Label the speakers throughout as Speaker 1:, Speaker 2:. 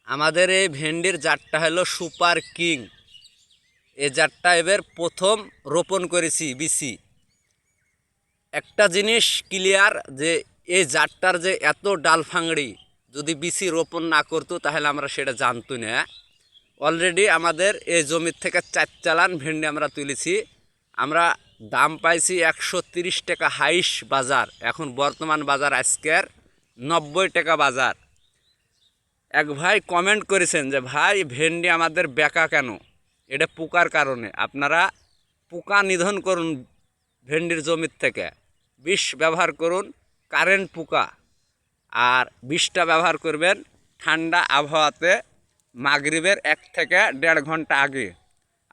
Speaker 1: আমাদের এই ভেন্ডির জাতটা হলো সুপার কিং। এই জাতটা এবার প্রথম রোপণ করেছি বিসি। একটা জিনিস ক্লিয়ার যে এই জাতটার যে এত ডাল ফাংড়ি, যদি বিসি রোপণ না করতো তাহলে আমরা সেটা জানতো না। অলরেডি আমাদের এই জমির থেকে 4 চালান ভেন্ডি আমরা তুলেছি। আমরা দাম পাইছি 130 টাকা হাইস বাজার। এখন বর্তমান বাজার আজকের 90 টাকা বাজার। এক ভাই কমেন্ট করেছেন যে ভাই ভেন্ডি আমাদের বেকা কেন? এটা পোকার কারণে। আপনারা পোকা নিধন করুন ভেন্ডির জমির থেকে, বিষ ব্যবহার করুন, কারেন্ট পোকা। আর বিষটা ব্যবহার করবেন ঠান্ডা আবহাওয়াতে মাগরিবের 1 থেকে 1.5 ঘন্টা আগে।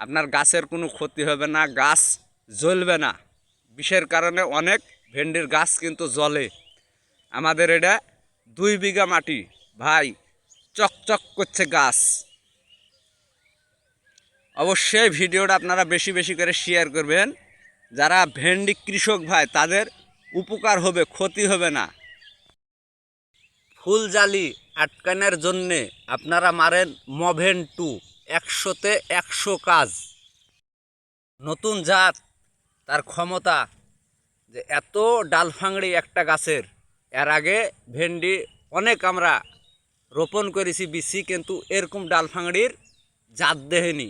Speaker 1: আপনার গাছের কোনো ক্ষতি হবে না, গাছ জ্বলবে না। বিষের কারণে অনেক ভেন্ডির গাছ কিন্তু জ্বলে। আমাদের এটা 2 বিঘা মাটি ভাই, চকচক করছে গাছ। অবশ্যই ভিডিওটা আপনারা বেশি বেশি করে শেয়ার করবেন। যারা ভেন্ডি কৃষক ভাই তাদের উপকার হবে, ক্ষতি হবে না। ফুল জালি আটকানোর জন্যে আপনারা মারেন মভেন 2, 100-তে 100 কাজ। নতুন জাত, তার ক্ষমতা যে এত ডাল ফাংড়ি একটা গাছের। এর আগে ভেন্ডি অনেক আমরা রোপণ করেছি বিসি, কিন্তু এরকম ডাল ফাংড়ির জাত দেখিনি।